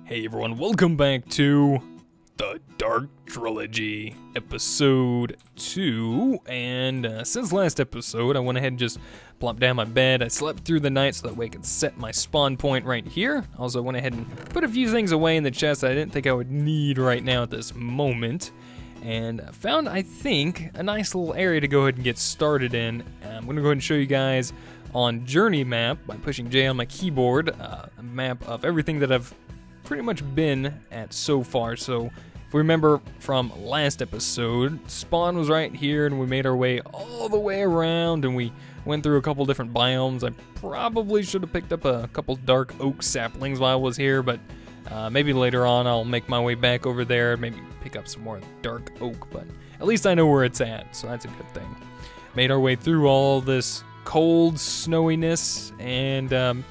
Hey everyone, welcome back to the Dark Trilogy, Episode 2, and since last episode, I went ahead and just plopped down my bed. I slept through the night so that way I could set my spawn point right here. Also went ahead and put a few things away in the chest that I didn't think I would need right now at this moment, and found, I think, a nice little area to go ahead and get started in. I'm going to go ahead and show you guys on Journey Map, by pushing J on my keyboard, a map of everything that I've pretty much been at so far. So if we remember from last episode, spawn was right here and we made our way all the way around and we went through a couple different biomes. I probably should have picked up a couple dark oak saplings while I was here, but maybe later on I'll make my way back over there, maybe pick up some more dark oak, but at least I know where it's at, so that's a good thing. Made our way through all this cold snowiness and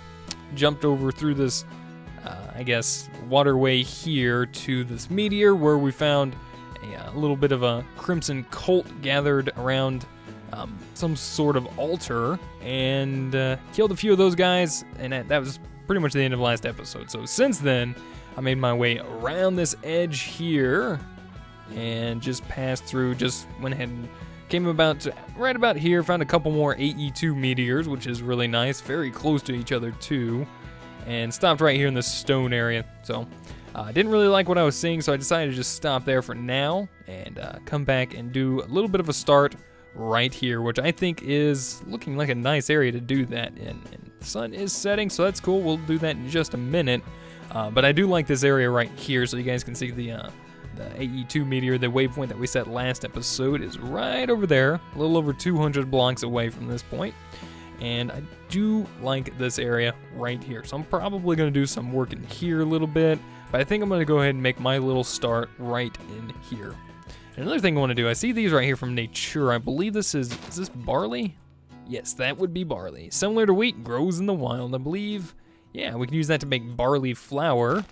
jumped over through this I guess, waterway here to this meteor where we found a little bit of a crimson cult gathered around some sort of altar and killed a few of those guys, and that was pretty much the end of last episode. So since then, I made my way around this edge here and just passed through, just went ahead and came right about here, found a couple more AE2 meteors, which is really nice, very close to each other too. And stopped right here in this stone area. So I didn't really like what I was seeing, so I decided to just stop there for now and come back and do a little bit of a start right here, which I think is looking like a nice area to do that in. And the sun is setting, so that's cool. We'll do that in just a minute. But I do like this area right here, so you guys can see the AE2 meteor, the waypoint that we set last episode, is right over there, a little over 200 blocks away from this point. And I do like this area right here, so I'm probably going to do some work in here a little bit, but I think I'm going to go ahead and make my little start right in here. And another thing I want to do, I see these right here from nature. I believe this is this barley? Yes, that would be barley. Similar to wheat, grows in the wild, I believe. Yeah, we can use that to make barley flour,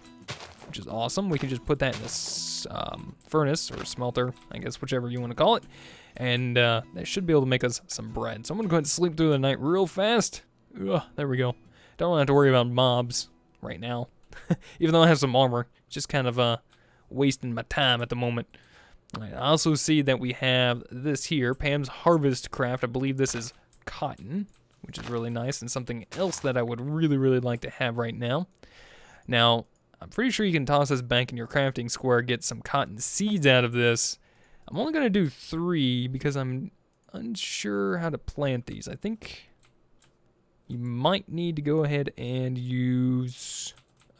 which is awesome. We can just put that in this furnace or smelter, I guess, whichever you want to call it. And that should be able to make us some bread. So I'm going to go ahead and sleep through the night real fast. Ugh, there we go. Don't have to worry about mobs right now. Even though I have some armor. Just kind of wasting my time at the moment. All right, I also see that we have this here, Pam's Harvest Craft. I believe this is cotton, which is really nice. And something else that I would really, really like to have right now. Now, I'm pretty sure you can toss this back in your crafting square, get some cotton seeds out of this. I'm only going to do 3 because I'm unsure how to plant these. I think you might need to go ahead and use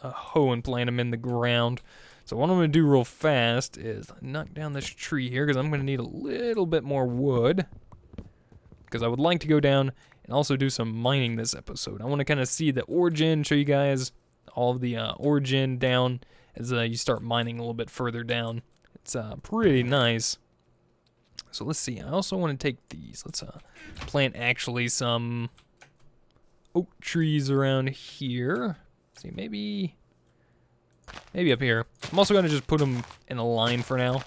a hoe and plant them in the ground. So what I'm going to do real fast is knock down this tree here because I'm going to need a little bit more wood, because I would like to go down and also do some mining this episode. I want to kind of see the origin, show you guys all of the origin down as you start mining a little bit further down. It's pretty nice. So let's see. I also want to take these. Let's plant actually some oak trees around here. Let's see, maybe up here. I'm also going to just put them in a line for now.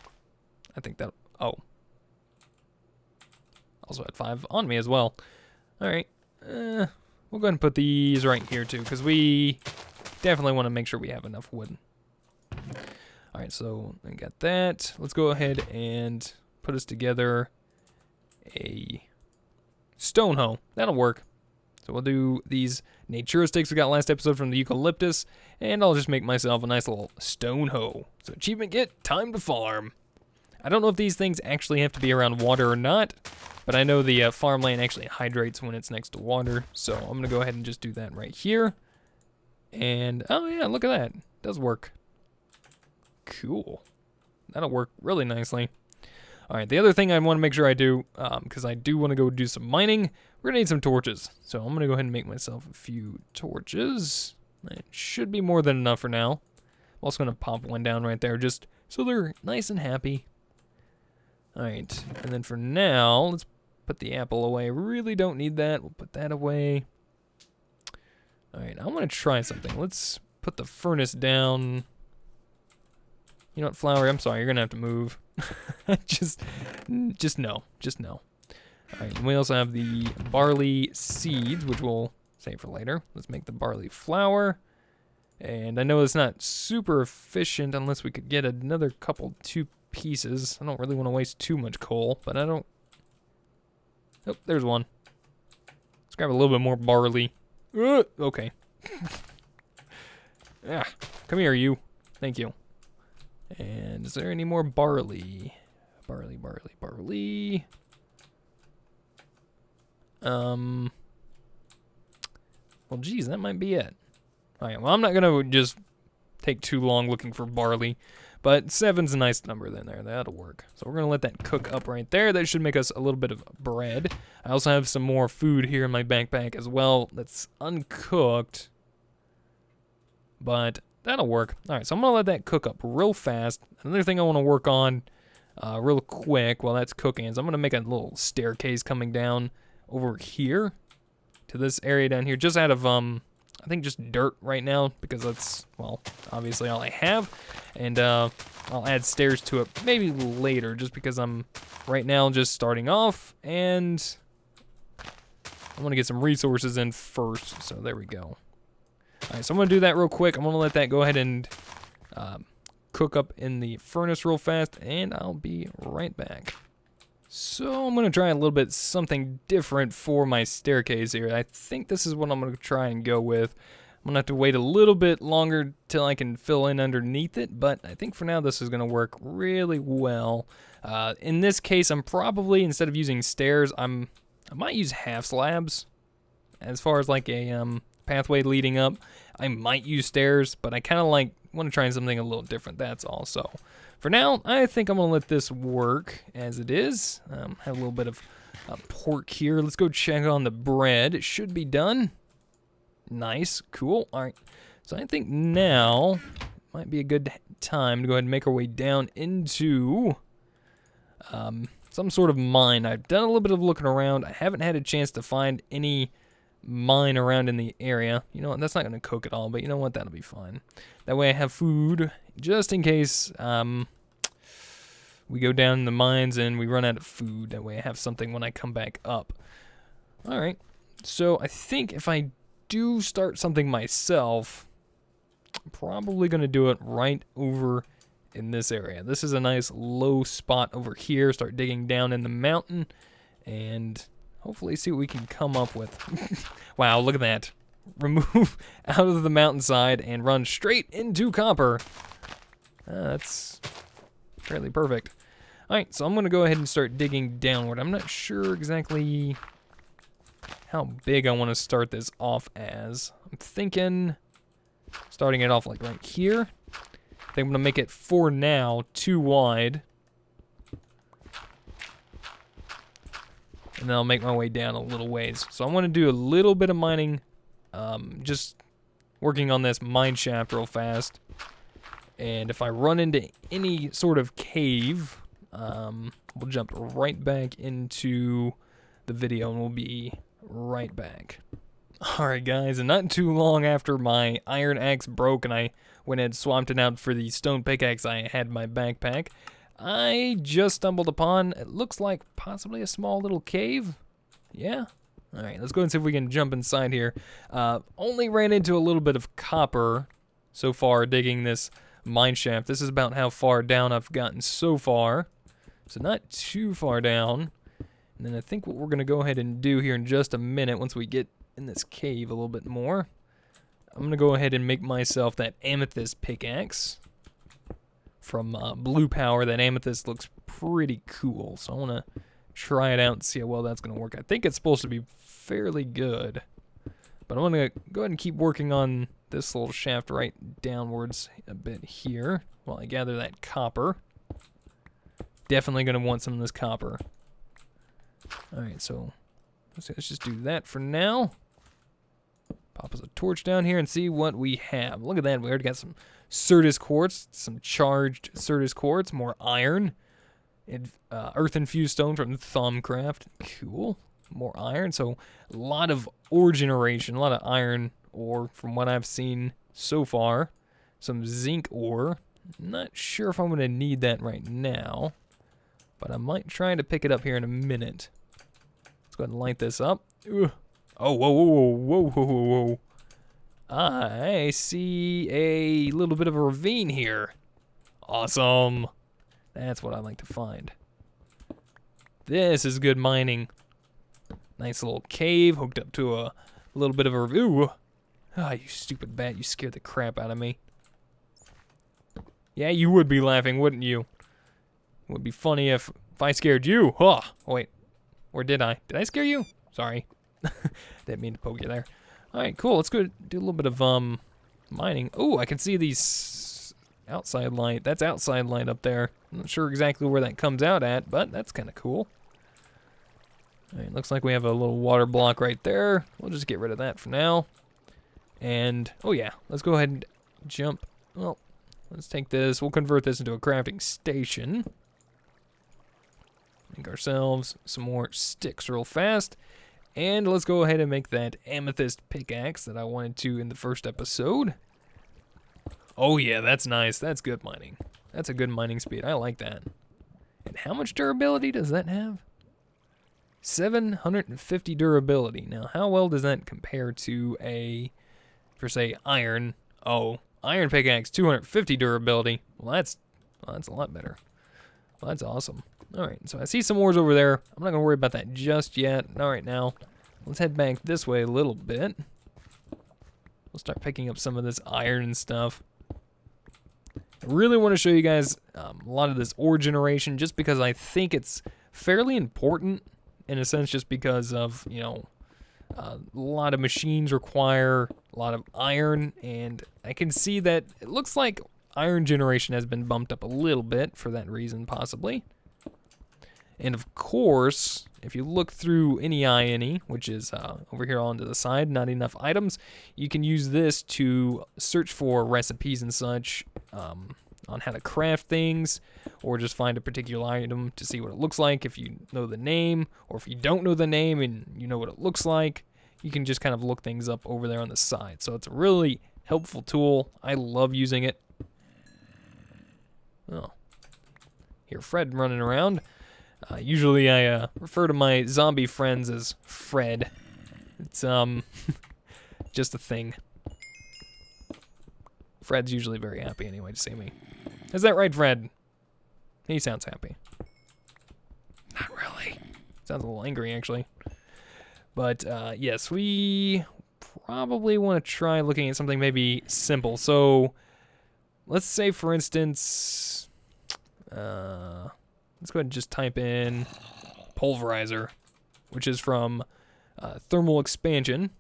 I think that. Oh. Also had 5 on me as well. All right. We'll go ahead and put these right here too, because we definitely want to make sure we have enough wood. All right, so I got that. Let's go ahead and put us together a stone hoe. That'll work. So we'll do these Energistics we got last episode from the eucalyptus, and I'll just make myself a nice little stone hoe. So achievement get, time to farm. I don't know if these things actually have to be around water or not, but I know the farmland actually hydrates when it's next to water, so I'm going to go ahead and just do that right here. And, oh yeah, look at that. It does work. Cool. That'll work really nicely. All right, the other thing I want to make sure I do, because I do want to go do some mining, we're going to need some torches. So I'm going to go ahead and make myself a few torches. It should be more than enough for now. I'm also going to pop one down right there just so they're nice and happy. All right, and then for now, let's put the apple away. Really don't need that. We'll put that away. All right, I want to try something. Let's put the furnace down. You know what, Flower? I'm sorry, you're gonna have to move. just no. All right, and we also have the barley seeds, which we'll save for later. Let's make the barley flour. And I know it's not super efficient unless we could get another couple 2 pieces. I don't really want to waste too much coal, but I don't... Oh, there's one. Let's grab a little bit more barley. Okay. Ah, come here, you. Thank you. And is there any more barley? Barley. Well, geez, that might be it. Alright, well, I'm not gonna just take too long looking for barley, but 7's a nice number in there. That'll work. So we're gonna let that cook up right there. That should make us a little bit of bread. I also have some more food here in my backpack as well that's uncooked, but that'll work. Alright, so I'm gonna let that cook up real fast. Another thing I want to work on real quick while that's cooking is I'm gonna make a little staircase coming down over here to this area down here, just out of I think just dirt right now, because that's, well, obviously all I have. And I'll add stairs to it maybe later, just because I'm right now just starting off, and I want to get some resources in first. So there we go. Alright, so I'm going to do that real quick. I'm going to let that go ahead and cook up in the furnace real fast, and I'll be right back. So I'm going to try a little bit something different for my staircase here. I think this is what I'm going to try and go with. I'm going to have to wait a little bit longer till I can fill in underneath it, but I think for now this is going to work really well. In this case, I'm probably, instead of using stairs, I might use half slabs. As far as like a pathway leading up, I might use stairs, but I kind of want to try something a little different, that's all. So for now, I think I'm going to let this work as it is. Have a little bit of pork here. Let's go check on the bread. It should be done. Nice. Cool. All right. So I think now might be a good time to go ahead and make our way down into some sort of mine. I've done a little bit of looking around. I haven't had a chance to find any mine around in the area. You know what? That's not going to cook at all, but you know what? That'll be fine. That way I have food just in case we go down in the mines and we run out of food. That way I have something when I come back up. All right. So I think if I do start something myself, I'm probably going to do it right over in this area. This is a nice low spot over here. Start digging down in the mountain and hopefully see what we can come up with. Wow, look at that. Remove out of the mountainside and run straight into copper. That's fairly perfect. Alright, so I'm going to go ahead and start digging downward. I'm not sure exactly how big I want to start this off as. I'm thinking starting it off like right here. I think I'm going to make it, for now, 2 wide. And then I'll make my way down a little ways. So I want to do a little bit of mining, just working on this mine shaft real fast. And if I run into any sort of cave, we'll jump right back into the video and we'll be right back. Alright guys, and not too long after my iron axe broke and I went and swapped it out for the stone pickaxe I had in my backpack, I just stumbled upon, it looks like possibly a small little cave. Yeah? Alright, let's go and see if we can jump inside here. Only ran into a little bit of copper so far digging this mine shaft. This is about how far down I've gotten so far. So not too far down. And then I think what we're going to go ahead and do here in just a minute, once we get in this cave a little bit more, I'm going to go ahead and make myself that amethyst pickaxe from Blue Power. That amethyst looks pretty cool, so I want to try it out and see how well that's going to work. I think it's supposed to be fairly good, but I'm going to go ahead and keep working on this little shaft right downwards a bit here while I gather that copper. Definitely going to want some of this copper. Alright, so let's just do that for now. Pop us a torch down here and see what we have. Look at that, we already got some Certus quartz, some charged Certus quartz, more iron, and earth-infused stone from Thaumcraft. Cool. More iron, so a lot of ore generation, a lot of iron ore from what I've seen so far. Some zinc ore. Not sure if I'm going to need that right now, but I might try to pick it up here in a minute. Let's go ahead and light this up. Ugh. Oh, whoa, whoa, whoa, whoa, whoa, whoa. I see a little bit of a ravine here. Awesome. That's what I like to find. This is good mining. Nice little cave hooked up to a little bit of a... Ooh. Ah, you stupid bat. You scared the crap out of me. Yeah, you would be laughing, wouldn't you? It would be funny if I scared you. Oh, wait. Or did I? Did I scare you? Sorry. Didn't mean to poke you there. Alright, cool. Let's go do a little bit of mining. Oh, I can see these outside light. That's outside light up there. I'm not sure exactly where that comes out at, but that's kind of cool. Alright, looks like we have a little water block right there. We'll just get rid of that for now. And, oh yeah, let's go ahead and jump. Well, let's take this. We'll convert this into a crafting station. Make ourselves some more sticks real fast. And let's go ahead and make that amethyst pickaxe that I wanted to in the first episode. Oh yeah, that's nice. That's good mining. That's a good mining speed. I like that. And how much durability does that have? 750 durability. Now, how well does that compare to a, for say, iron? Oh, iron pickaxe, 250 durability. Well, that's a lot better. Well, that's awesome. All right, so I see some ores over there. I'm not gonna worry about that just yet. Not right now. Let's head back this way a little bit. We'll start picking up some of this iron and stuff. I really want to show you guys a lot of this ore generation just because I think it's fairly important in a sense just because of, you know, a lot of machines require a lot of iron, and I can see that it looks like iron generation has been bumped up a little bit for that reason, possibly. And of course, if you look through any, which is over here on to the side, not enough items, you can use this to search for recipes and such on how to craft things, or just find a particular item to see what it looks like if you know the name, or if you don't know the name and you know what it looks like, you can just kind of look things up over there on the side. So it's a really helpful tool. I love using it. Oh, hear Fred running around. Usually I refer to my zombie friends as Fred. It's just a thing. Fred's usually very happy anyway to see me. Is that right, Fred? He sounds happy. Not really. Sounds a little angry, actually. But yes, we probably want to try looking at something maybe simple. So let's say, for instance, let's go ahead and just type in pulverizer, which is from thermal expansion.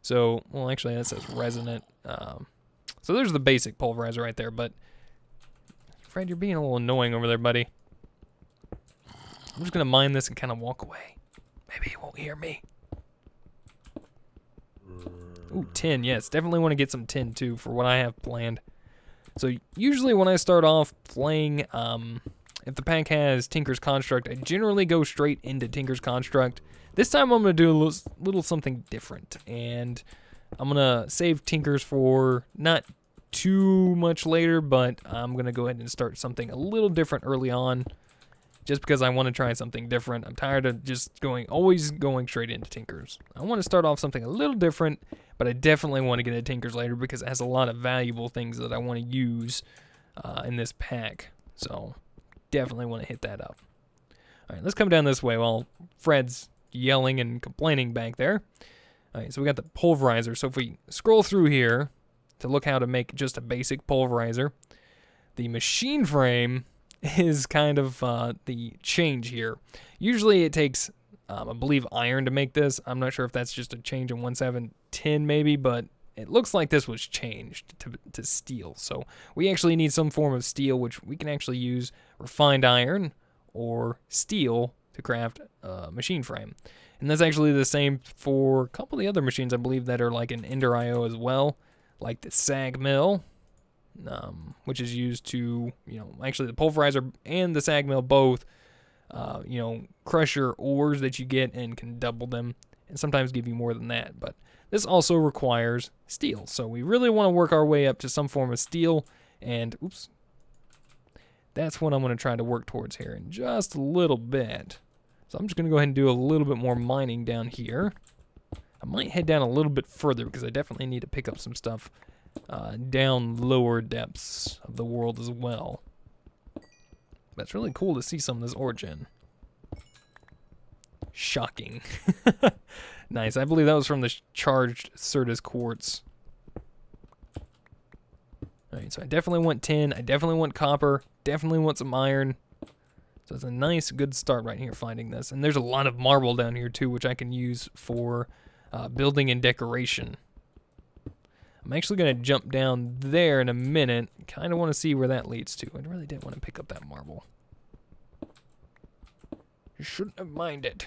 So, well, actually, that says resonant. So there's the basic pulverizer right there, but Fred, you're being a little annoying over there, buddy. I'm just going to mine this and kind of walk away. Maybe he won't hear me. Ooh, tin, yes. Definitely want to get some tin, too, for what I have planned. So usually when I start off playing, if the pack has Tinker's Construct, I generally go straight into Tinker's Construct. This time I'm going to do a little something different, and I'm going to save Tinker's for not too much later, but I'm going to go ahead and start something a little different early on, just because I want to try something different. I'm tired of just always going straight into Tinker's. I want to start off something a little different, but I definitely want to get into Tinker's later because it has a lot of valuable things that I want to use in this pack. So definitely want to hit that up. All right, let's come down this way while Fred's yelling and complaining back there. All right, so we got the pulverizer. So if we scroll through here to look how to make just a basic pulverizer, the machine frame is kind of the change here. Usually it takes, I believe, iron to make this. I'm not sure if that's just a change in 1.7.10 maybe, but it looks like this was changed to steel. So we actually need some form of steel, which we can actually use refined iron or steel to craft a machine frame. And that's actually the same for a couple of the other machines, I believe, that are like an Ender IO as well, like the SagMill, which is used to, actually the pulverizer and the SagMill both, crush your ores that you get and can double them, and sometimes give you more than that. But this also requires steel, so we really want to work our way up to some form of steel, and oops, that's what I'm going to try to work towards here in just a little bit. So I'm just going to go ahead and do a little bit more mining down here. I might head down a little bit further because I definitely need to pick up some stuff down lower depths of the world as well. But it's really cool to see some of this origin. Shocking. Nice. I believe that was from the charged Certus quartz. Alright, so I definitely want tin. I definitely want copper. Definitely want some iron. So it's a nice, good start right here finding this. And there's a lot of marble down here too, which I can use for building and decoration. I'm actually going to jump down there in a minute. Kind of want to see where that leads to. I really didn't want to pick up that marble. You shouldn't have minded.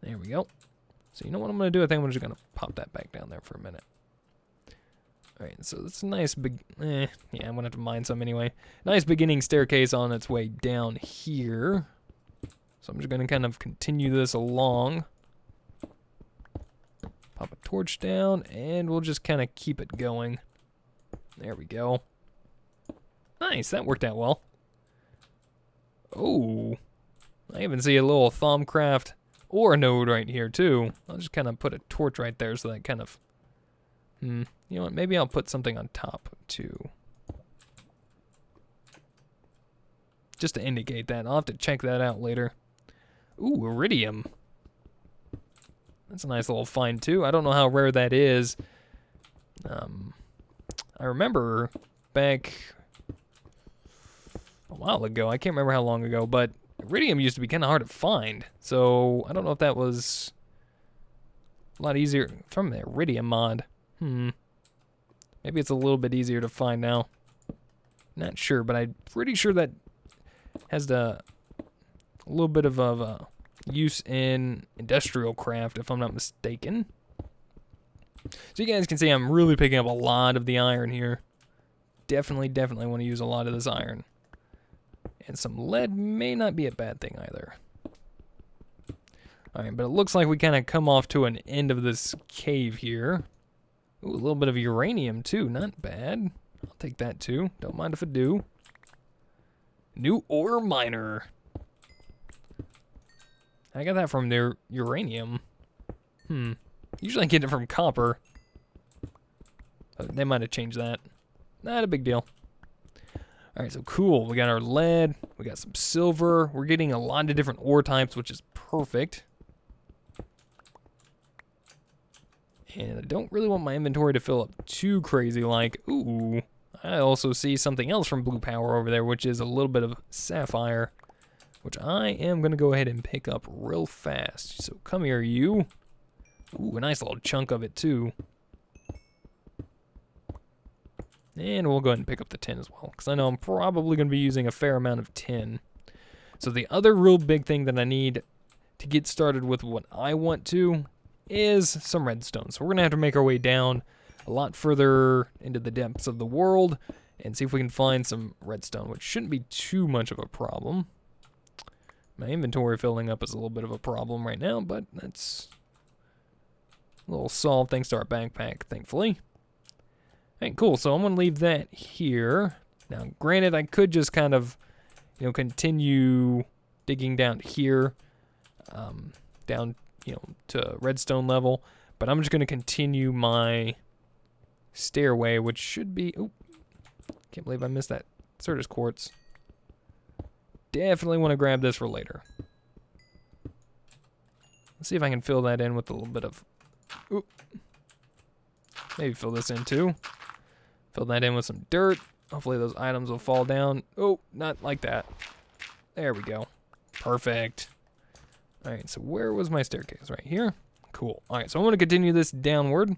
There we go. So you know what I'm going to do? I think I'm just going to pop that back down there for a minute. Alright, so it's a nice big... yeah, I'm going to have to mine some anyway. Nice beginning staircase on its way down here. So I'm just going to kind of continue this along. Pop a torch down, and we'll just kind of keep it going. There we go. Nice, that worked out well. Oh, I even see a little Thaumcraft ore node right here too. I'll just kind of put a torch right there so that kind of... you know what, maybe I'll put something on top too. Just to indicate that. I'll have to check that out later. Ooh, iridium. That's a nice little find too. I don't know how rare that is. I remember back a while ago, I can't remember how long ago, but iridium used to be kind of hard to find. So I don't know if that was a lot easier from the iridium mod. Maybe it's a little bit easier to find now. Not sure, but I'm pretty sure that has a little bit of a use in industrial craft, if I'm not mistaken. So you guys can see I'm really picking up a lot of the iron here. Definitely want to use a lot of this iron. And some lead may not be a bad thing either. Alright, but it looks like we kind of come off to an end of this cave here. Ooh, a little bit of uranium too, not bad. I'll take that too, don't mind if I do. New ore miner. I got that from their uranium. Usually I get it from copper. But they might have changed that. Not a big deal. Alright, so cool. We got our lead. We got some silver. We're getting a lot of different ore types, which is perfect. And I don't really want my inventory to fill up too crazy like, ooh. I also see something else from Blue Power over there, which is a little bit of sapphire, which I am going to go ahead and pick up real fast. So come here, you. Ooh, a nice little chunk of it, too. And we'll go ahead and pick up the tin as well, because I know I'm probably going to be using a fair amount of tin. So the other real big thing that I need to get started with what I want to is some redstone. So we're going to have to make our way down a lot further into the depths of the world and see if we can find some redstone, which shouldn't be too much of a problem. My inventory filling up is a little bit of a problem right now, but that's a little solved thanks to our backpack, thankfully. Alright, cool. So I'm going to leave that here. Now, granted, I could just kind of, continue digging down here, down, to redstone level. But I'm just going to continue my stairway, which should be... Oop, can't believe I missed that Certus quartz. Definitely want to grab this for later. Let's see if I can fill that in with a little bit of... Oop. Maybe fill this in too. Fill that in with some dirt. Hopefully those items will fall down. Oh, not like that. There we go. Perfect. Alright, so where was my staircase? Right here? Cool. Alright, so I'm going to continue this downward.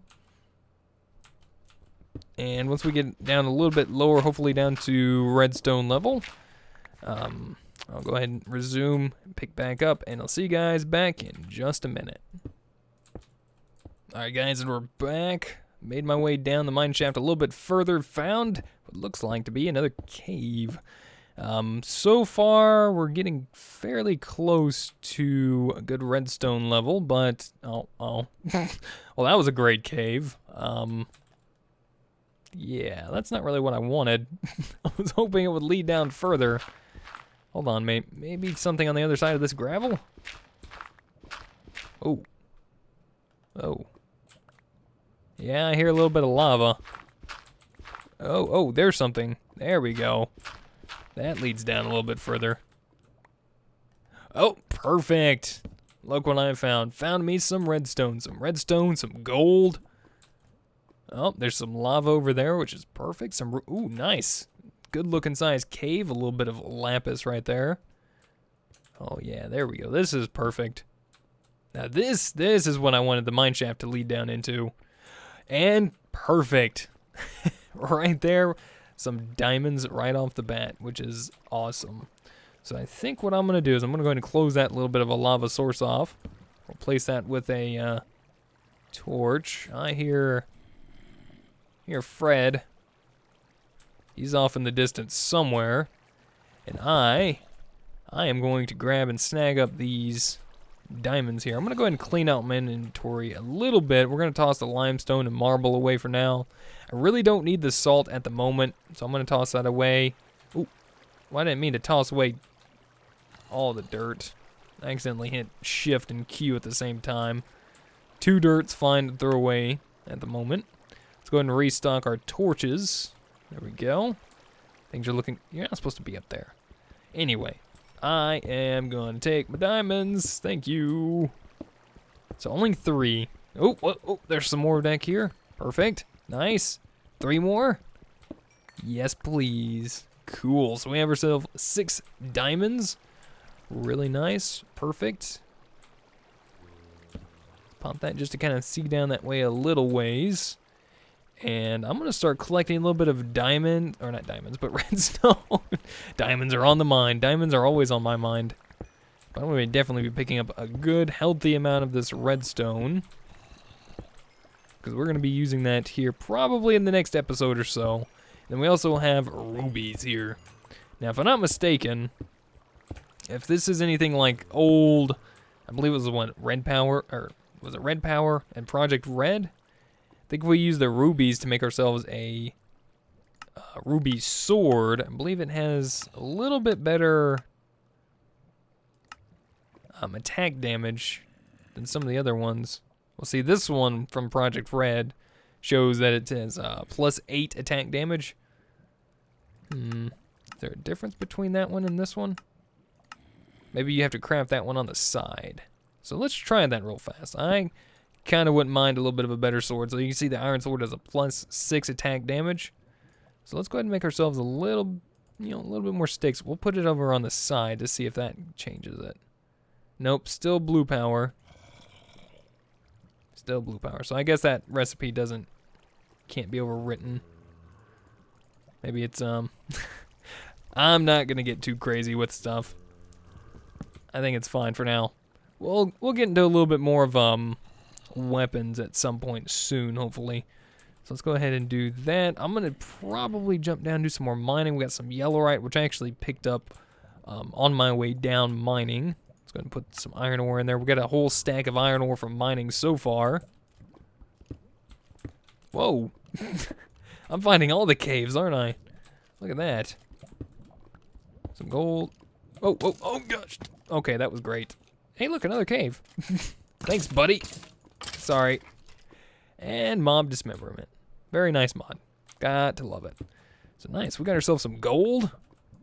And once we get down a little bit lower, hopefully down to redstone level, I'll go ahead and resume, pick back up, and I'll see you guys back in just a minute. Alright guys, and we're back. Made my way down the mine shaft a little bit further, found what looks like to be another cave. So far, we're getting fairly close to a good redstone level, but, well, that was a great cave. Yeah, that's not really what I wanted. I was hoping it would lead down further. Hold on, maybe something on the other side of this gravel? Oh. Oh. Yeah, I hear a little bit of lava. Oh, there's something. There we go. That leads down a little bit further. Oh, perfect. Look what I found. Found me some redstone, some gold. Oh, there's some lava over there, which is perfect. Ooh, nice. Good looking size cave. A little bit of lapis right there. Oh yeah, there we go. This is perfect. Now this is what I wanted the mine shaft to lead down into. And perfect. Right there. Some diamonds right off the bat, which is awesome. So I think what I'm going to do is I'm going to go ahead and close that little bit of a lava source off. Replace that with a torch. I hear Fred. He's off in the distance somewhere. And I am going to grab and snag up these diamonds here. I'm going to go ahead and clean out my inventory a little bit. We're going to toss the limestone and marble away for now. I really don't need the salt at the moment, so I'm going to toss that away. Ooh, well, I didn't mean to toss away all the dirt. I accidentally hit shift and Q at the same time. 2 dirt's fine to throw away at the moment. Let's go ahead and restock our torches. There we go. Things are looking... You're not supposed to be up there. Anyway, I am going to take my diamonds. Thank you. So only 3. Oh, there's some more back here. Perfect. Nice. 3 more. Yes, please. Cool. So we have ourselves 6 diamonds. Really nice. Perfect. Pop that just to kind of see down that way a little ways. And I'm going to start collecting a little bit of diamond, or not diamonds, but redstone. Diamonds are on the mind. Diamonds are always on my mind. But I'm going to definitely be picking up a good, healthy amount of this redstone. Because we're going to be using that here probably in the next episode or so. Then we also have rubies here. Now, if I'm not mistaken, if this is anything like old, I believe it was the one, Red Power, or was it Red Power and Project Red? I think we use the rubies to make ourselves a ruby sword. I believe it has a little bit better attack damage than some of the other ones. Well, see, this one from Project Red shows that it has +8 attack damage. Is there a difference between that one and this one? Maybe you have to craft that one on the side. So let's try that real fast. I kind of wouldn't mind a little bit of a better sword. So you can see the iron sword has a +6 attack damage. So let's go ahead and make ourselves a little, a little bit more sticks. We'll put it over on the side to see if that changes it. Nope, still blue power. Still blue power. So I guess that recipe can't be overwritten. Maybe it's, I'm not going to get too crazy with stuff. I think it's fine for now. We'll get into a little bit more of, weapons at some point soon, hopefully. So let's go ahead and do that. I'm going to probably jump down and do some more mining. We got some yellowite, which I actually picked up on my way down mining. Let's go ahead and put some iron ore in there. We got a whole stack of iron ore from mining so far. Whoa. I'm finding all the caves, aren't I? Look at that. Some gold. Oh gosh. Okay, that was great. Hey, look, another cave. Thanks, buddy. Sorry. And mob dismemberment. Very nice mod. Got to love it. So nice. We got ourselves some gold,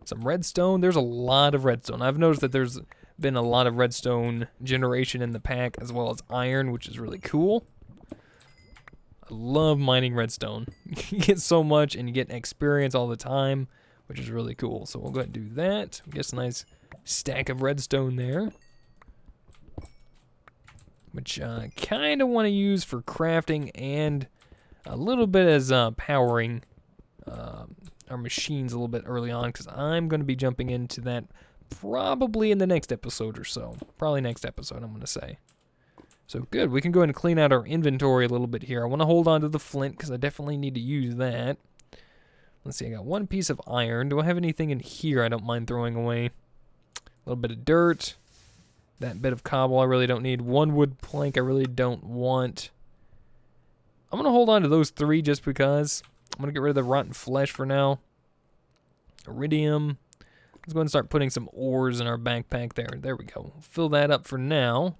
some redstone. There's a lot of redstone. I've noticed that there's been a lot of redstone generation in the pack, as well as iron, which is really cool. I love mining redstone. You get so much, and you get experience all the time, which is really cool. So we'll go ahead and do that. Get a nice stack of redstone there, which I kind of want to use for crafting and a little bit as powering our machines a little bit early on, because I'm going to be jumping into that probably in the next episode or so. Probably next episode, I'm going to say. So good, we can go ahead and clean out our inventory a little bit here. I want to hold on to the flint because I definitely need to use that. Let's see, I got 1 piece of iron. Do I have anything in here I don't mind throwing away? A little bit of dirt. That bit of cobble I really don't need. 1 wood plank I really don't want. I'm going to hold on to those 3 just because. I'm going to get rid of the rotten flesh for now. Iridium. Let's go ahead and start putting some ores in our backpack there. There we go. Fill that up for now.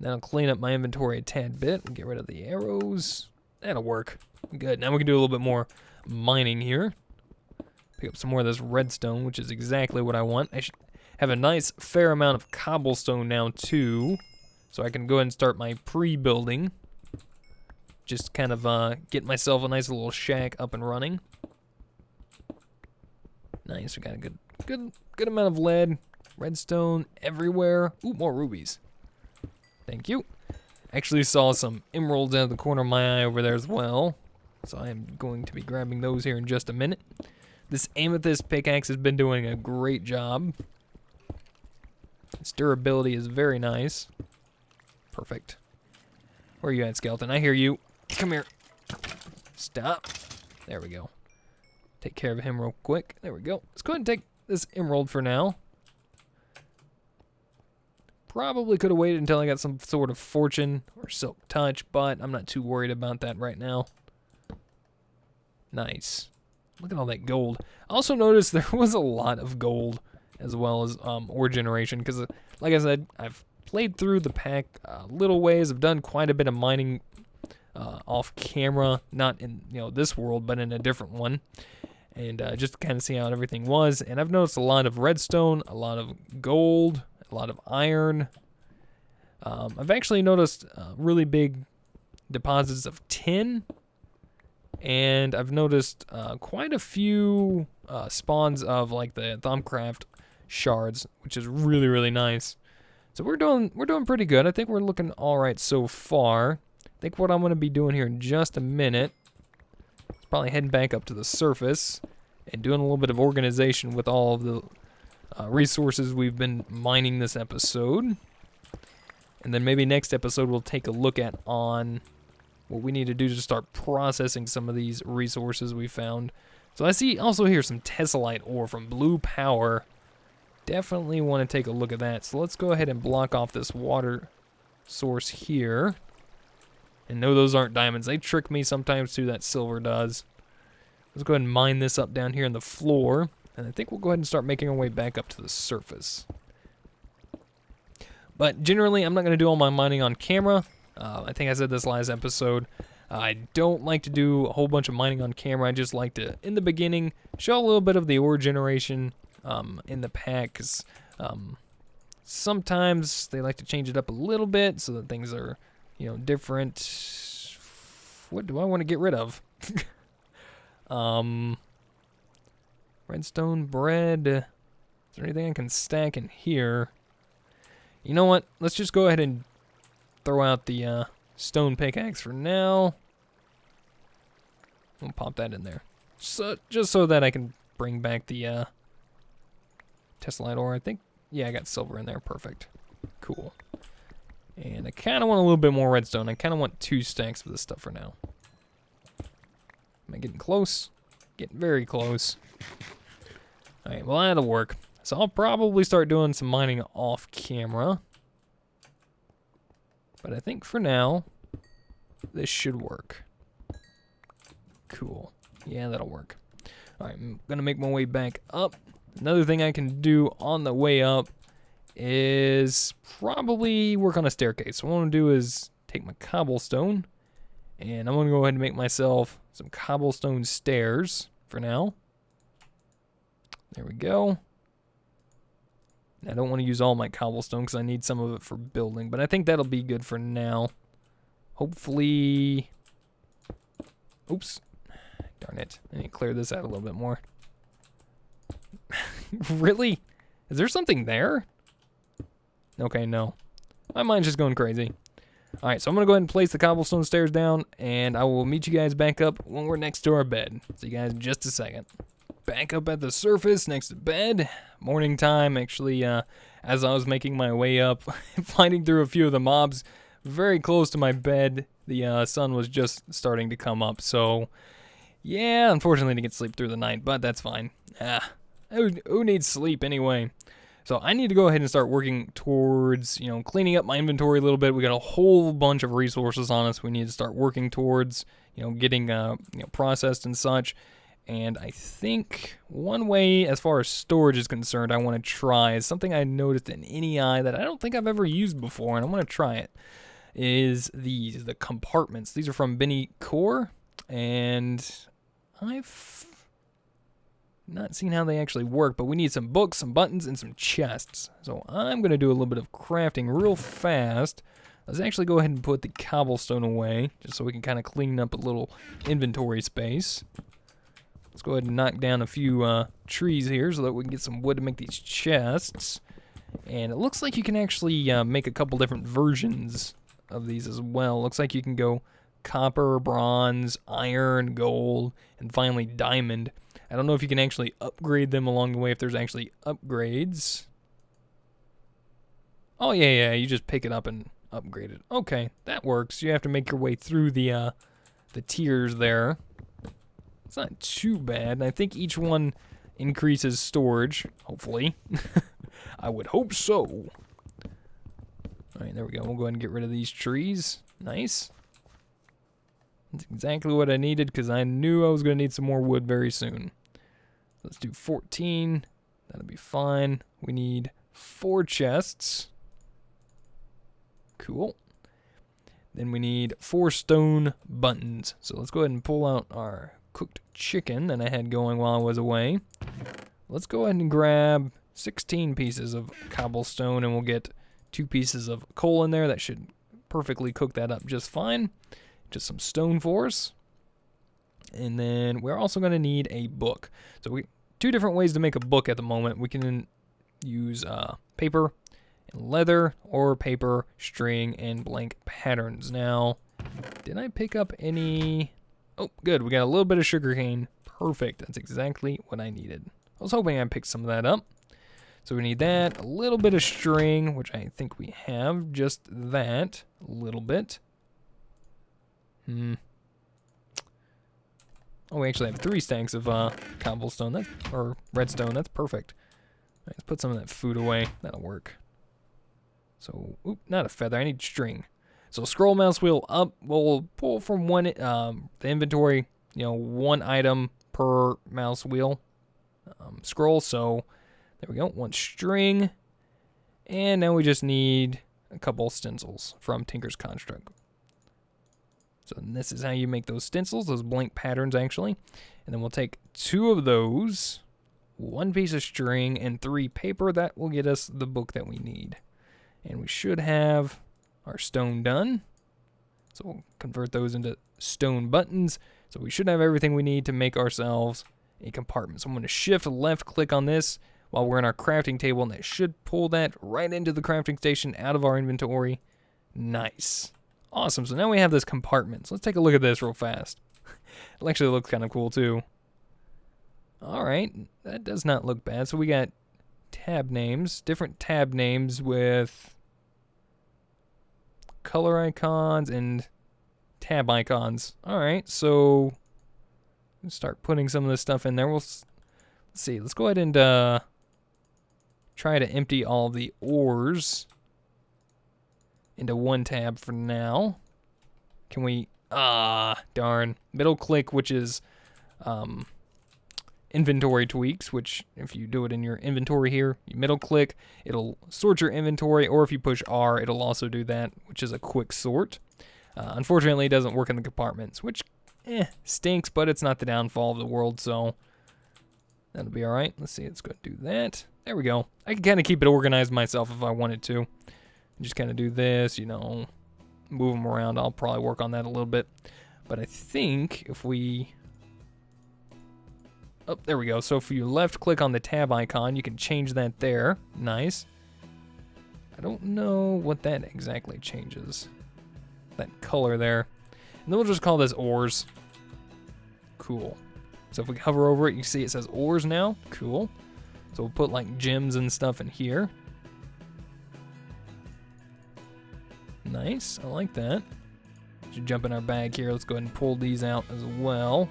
That'll clean up my inventory a tad bit. Get rid of the arrows. That'll work. Good. Now we can do a little bit more mining here. Pick up some more of this redstone, which is exactly what I want. I should have a nice fair amount of cobblestone now too, so I can go ahead and start my pre-building. Just kind of get myself a nice little shack up and running. Nice. We got a good amount of lead, redstone everywhere. Ooh, more rubies. Thank you. Actually saw some emeralds out of the corner of my eye over there as well, so I am going to be grabbing those here in just a minute. This amethyst pickaxe has been doing a great job. Its durability is very nice. Perfect. Where are you at, skeleton? I hear you. Come here. Stop. There we go. Take care of him real quick. There we go. Let's go ahead and take this emerald for now. Probably could have waited until I got some sort of fortune or silk touch, but I'm not too worried about that right now. Nice. Look at all that gold. I also noticed there was a lot of gold as well as ore generation because, like I said, I've played through the pack little ways. I've done quite a bit of mining off camera, not in this world, but in a different one, and just to kind of see how everything was. And I've noticed a lot of redstone, a lot of gold, a lot of iron. I've actually noticed really big deposits of tin. And I've noticed quite a few spawns of like the Thaumcraft shards, which is really, really nice. So we're doing pretty good. I think we're looking all right so far. I think what I'm going to be doing here in just a minute is probably heading back up to the surface and doing a little bit of organization with all of the resources we've been mining this episode. And then maybe next episode we'll take a look at on what we need to do to start processing some of these resources we found. So I see also here some tessellite ore from Blue Power. Definitely want to take a look at that. So let's go ahead and block off this water source here. And no, those aren't diamonds. They trick me sometimes too, that silver does. Let's go ahead and mine this up down here in the floor. And I think we'll go ahead and start making our way back up to the surface. But generally, I'm not going to do all my mining on camera. I think I said this last episode. I don't like to do a whole bunch of mining on camera. I just like to, in the beginning, show a little bit of the ore generation in the pack. Because sometimes they like to change it up a little bit so that things are, different. What do I want to get rid of? Redstone, bread. Is there anything I can stack in here? You know what? Let's just go ahead and throw out the stone pickaxe for now. We'll pop that in there. So, just so that I can bring back the tessellite ore. I think, yeah, I got silver in there. Perfect. Cool. And I kind of want a little bit more redstone. I kind of want 2 stacks of this stuff for now. Am I getting close? Getting very close. Alright, well, that'll work. So I'll probably start doing some mining off camera. But I think for now, this should work. Cool. Yeah, that'll work. Alright, I'm going to make my way back up. Another thing I can do on the way up is probably work on a staircase. So what I'm going to do is take my cobblestone, and I'm going to go ahead and make myself some cobblestone stairs for now. There we go. I don't want to use all my cobblestone because I need some of it for building, but I think that'll be good for now. Hopefully... Oops. Darn it. I need to clear this out a little bit more. Really? Is there something there? Okay, no. My mind's just going crazy. Alright, so I'm going to go ahead and place the cobblestone stairs down, and I will meet you guys back up when we're next to our bed. See you guys in just a second. Back up at the surface next to bed. Morning time, actually, as I was making my way up, finding through a few of the mobs very close to my bed, the sun was just starting to come up. So, yeah, unfortunately I didn't get sleep through the night, but that's fine. Who needs sleep anyway? So I need to go ahead and start working towards, cleaning up my inventory a little bit. We got a whole bunch of resources on us we need to start working towards, getting, processed and such. And I think one way, as far as storage is concerned, I want to try is something I noticed in NEI that I don't think I've ever used before, and I want to try it, is the compartments. These are from Binnie Core, and I've not seen how they actually work, but we need some books, some buttons, and some chests. So I'm going to do a little bit of crafting real fast. Let's actually go ahead and put the cobblestone away, just so we can kind of clean up a little inventory space. Let's go ahead and knock down a few trees here so that we can get some wood to make these chests. And it looks like you can actually make a couple different versions of these as well. Looks like you can go copper, bronze, iron, gold, and finally diamond. I don't know if you can actually upgrade them along the way, if there's actually upgrades. Oh, yeah, you just pick it up and upgrade it. Okay, that works. You have to make your way through the tiers there. It's not too bad, and I think each one increases storage, hopefully. I would hope so. All right, there we go. We'll go ahead and get rid of these trees. Nice. That's exactly what I needed, because I knew I was going to need some more wood very soon. Let's do 14. That'll be fine. We need 4 chests. Cool. Then we need 4 stone buttons. So let's go ahead and pull out our cooked chicken that I had going while I was away. Let's go ahead and grab 16 pieces of cobblestone, and we'll get 2 pieces of coal in there. That should perfectly cook that up just fine. Just some stone for us. And then we're also going to need a book. So 2 different ways to make a book at the moment. We can use paper and leather, or paper, string, and blank patterns. Now, did I pick up any? Oh, good. We got a little bit of sugarcane. Perfect. That's exactly what I needed. I was hoping I picked some of that up. So we need that, a little bit of string, which I think we have. Just that, a little bit. Oh, we actually have 3 stacks of cobblestone, or redstone. That's perfect. Right, let's put some of that food away. That'll work. So, oop, not a feather. I need string. So scroll mouse wheel up. We'll pull from the inventory. 1 item per mouse wheel. Scroll. So there we go. 1 string, and now we just need a couple stencils from Tinker's Construct. So this is how you make those stencils, those blank patterns actually. And then we'll take 2 of those, 1 piece of string, and 3 paper. That will get us the book that we need. And we should have our stone done. So we'll convert those into stone buttons. So we should have everything we need to make ourselves a compartment. So I'm going to shift left click on this while we're in our crafting table, and that should pull that right into the crafting station out of our inventory. Nice. Awesome. So now we have this compartment. So let's take a look at this real fast. It actually looks kind of cool too. All right. That does not look bad. So we got tab names, different tab names with color icons and tab icons. All right. So let's start putting some of this stuff in there. Let's see. Let's go ahead and try to empty all the ores into 1 tab for now. Can we, darn. Middle click, which is inventory tweaks, which if you do it in your inventory here, you middle click, it'll sort your inventory, or if you push R, it'll also do that, which is a quick sort. Unfortunately, it doesn't work in the compartments, which stinks, but it's not the downfall of the world, so that'll be all right. Let's see, let's go do that. There we go. I can kind of keep it organized myself if I wanted to. Just kind of do this, move them around. I'll probably work on that a little bit. But I think if we... Oh, there we go. So if you left click on the tab icon, you can change that there. Nice. I don't know what that exactly changes. That color there. And then we'll just call this ores. Cool. So if we hover over it, you see it says ores now. Cool. So we'll put like gems and stuff in here. Nice, I like that. Should jump in our bag here. Let's go ahead and pull these out as well.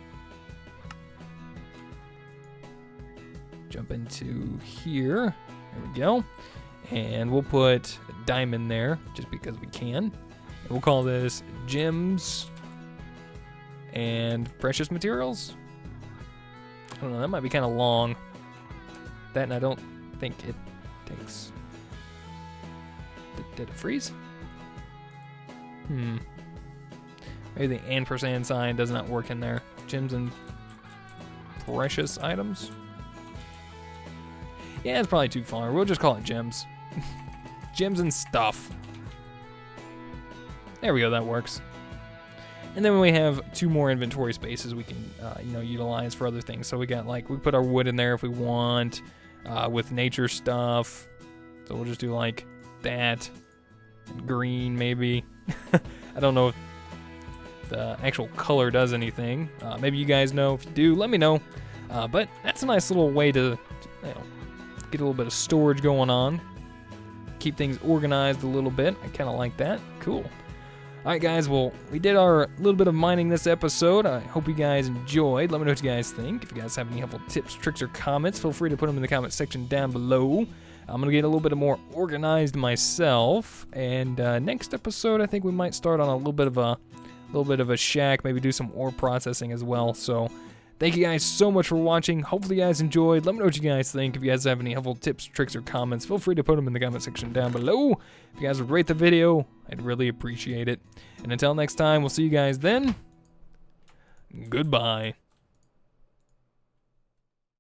Jump into here. There we go. And we'll put a diamond there just because we can. And we'll call this gems and precious materials. I don't know, that might be kind of long. That, and I don't think it takes... Did it freeze? Maybe the ampersand sign does not work in there. Gems and precious items? Yeah, it's probably too far. We'll just call it gems. Gems and stuff. There we go, that works. And then we have 2 more inventory spaces we can, utilize for other things. So we got, like, we put our wood in there if we want, with nature stuff. So we'll just do, like, that. And green, maybe. I don't know if the actual color does anything. Maybe you guys know. If you do, let me know. But that's a nice little way to, get a little bit of storage going on. Keep things organized a little bit. I kind of like that. Cool. Alright guys, well, we did our little bit of mining this episode. I hope you guys enjoyed. Let me know what you guys think. If you guys have any helpful tips, tricks, or comments, feel free to put them in the comment section down below. I'm going to get a little bit more organized myself. And next episode, I think we might start on a little bit of a shack, maybe do some ore processing as well. So thank you guys so much for watching. Hopefully you guys enjoyed. Let me know what you guys think. If you guys have any helpful tips, tricks, or comments, feel free to put them in the comment section down below. If you guys would rate the video, I'd really appreciate it. And until next time, we'll see you guys then. Goodbye.